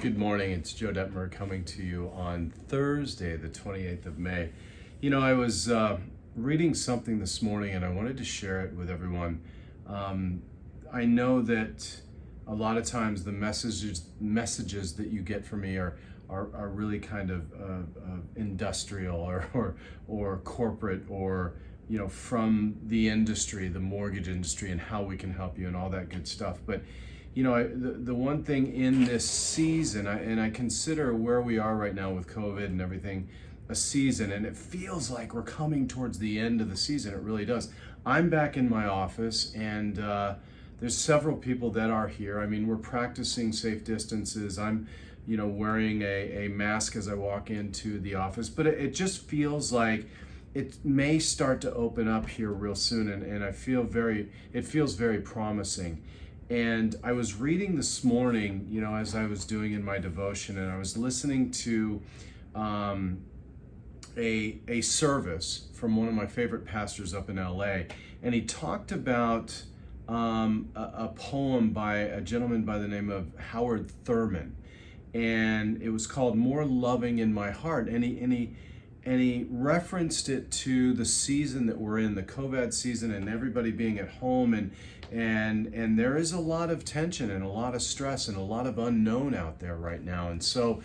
Good morning. It's Joe Detmer coming to you on Thursday, the 28th of May. I was reading something this morning and I wanted to share it with everyone. I know that a lot of times the messages that you get from me are really kind of industrial or corporate or from the industry, the mortgage industry, and how we can help you and all that good stuff. But the one thing in this season, I consider where we are right now with COVID and everything a season, and it feels like we're coming towards the end of the season. It really does. I'm back in my office, and there's several people that are here. I mean, we're practicing safe distances. I'm wearing a mask as I walk into the office, but it just feels like it may start to open up here real soon, and it feels very promising. And I was reading this morning, as I was doing in my devotion, and I was listening to a service from one of my favorite pastors up in LA, and he talked about a poem by a gentleman by the name of Howard Thurman, and it was called "More Loving in My Heart," and he referenced it to the season that we're in, the COVID season, and everybody being at home, and there is a lot of tension and a lot of stress and a lot of unknown out there right now. And so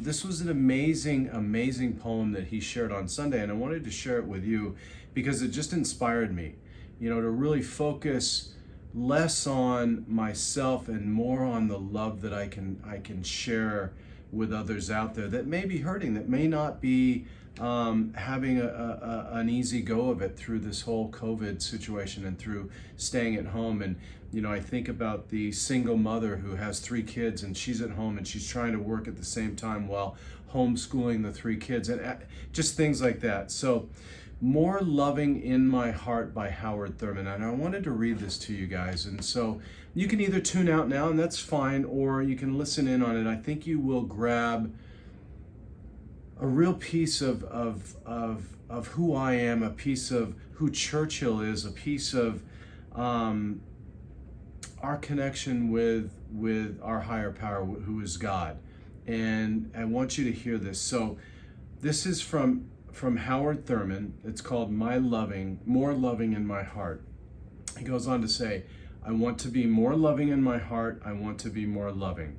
this was an amazing poem that he shared on Sunday, and I wanted to share it with you because it just inspired me, to really focus less on myself and more on the love that I can share with others out there that may be hurting, that may not be having an easy go of it through this whole COVID situation and through staying at home. And I think about the single mother who has 3 kids, and she's at home and she's trying to work at the same time while homeschooling the 3 kids, and just things like that. So, "More Loving in My Heart" by Howard Thurman, and I wanted to read this to you guys. And so you can either tune out now, and that's fine, or you can listen in on it. I think you will grab a real piece of who I am, a piece of who Churchill is, a piece of our connection with our higher power, who is God. And I want you to hear this. So this is from Howard Thurman. It's called More Loving in My Heart. He goes on to say, "I want to be more loving in my heart. I want to be more loving.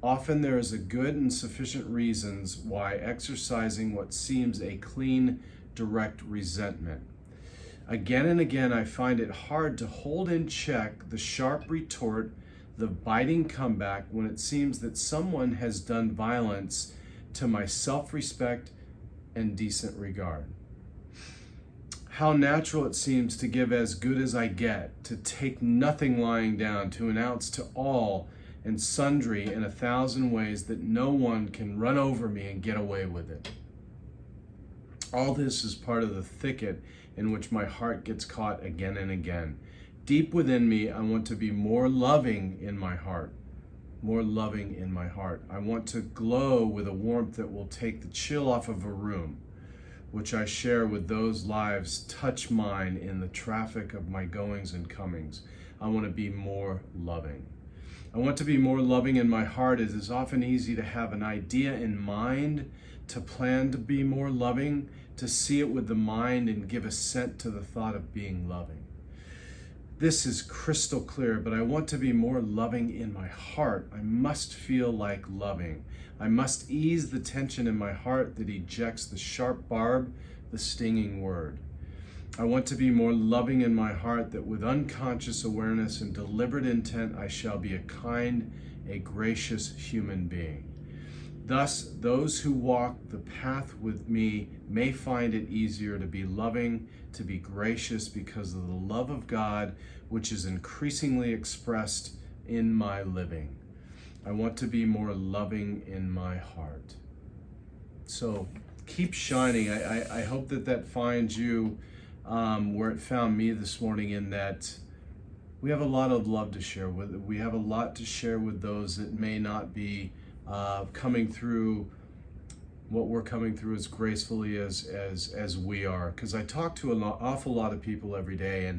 Often there is a good and sufficient reasons why exercising what seems a clean, direct resentment. Again and again, I find it hard to hold in check the sharp retort, the biting comeback when it seems that someone has done violence to my self-respect and decent regard. How natural it seems to give as good as I get, to take nothing lying down, to announce to all and sundry in 1,000 ways that no one can run over me and get away with it. All this is part of the thicket in which my heart gets caught again and again. Deep within me, I want to be more loving in my heart. More loving in my heart. I want to glow with a warmth that will take the chill off of a room, which I share with those lives touch mine in the traffic of my goings and comings. I want to be more loving. I want to be more loving in my heart. It is often easy to have an idea in mind, to plan to be more loving, to see it with the mind and give assent to the thought of being loving. This is crystal clear, but I want to be more loving in my heart. I must feel like loving. I must ease the tension in my heart that ejects the sharp barb, the stinging word. I want to be more loving in my heart, that with unconscious awareness and deliberate intent, I shall be a kind, a gracious human being. Thus, those who walk the path with me may find it easier to be loving, to be gracious, because of the love of God, which is increasingly expressed in my living. I want to be more loving in my heart." So keep shining. I hope that finds you where it found me this morning, in that we have a lot of love to share with. We have a lot to share with those that may not be coming through what we're coming through as gracefully as we are. Because I talk to an awful lot of people every day,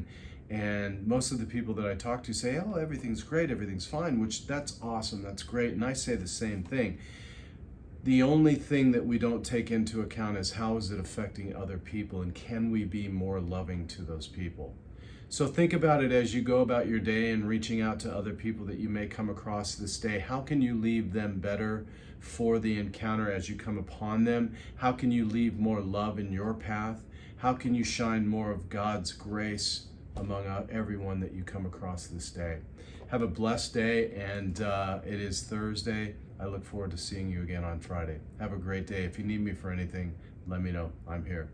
And most of the people that I talk to say, oh, everything's great, everything's fine, which that's awesome, that's great. And I say the same thing. The only thing that we don't take into account is how is it affecting other people, and can we be more loving to those people? So think about it as you go about your day and reaching out to other people that you may come across this day. How can you leave them better for the encounter as you come upon them? How can you leave more love in your path? How can you shine more of God's grace among everyone that you come across this day? Have a blessed day, and it is Thursday. I look forward to seeing you again on Friday. Have a great day. If you need me for anything, let me know. I'm here.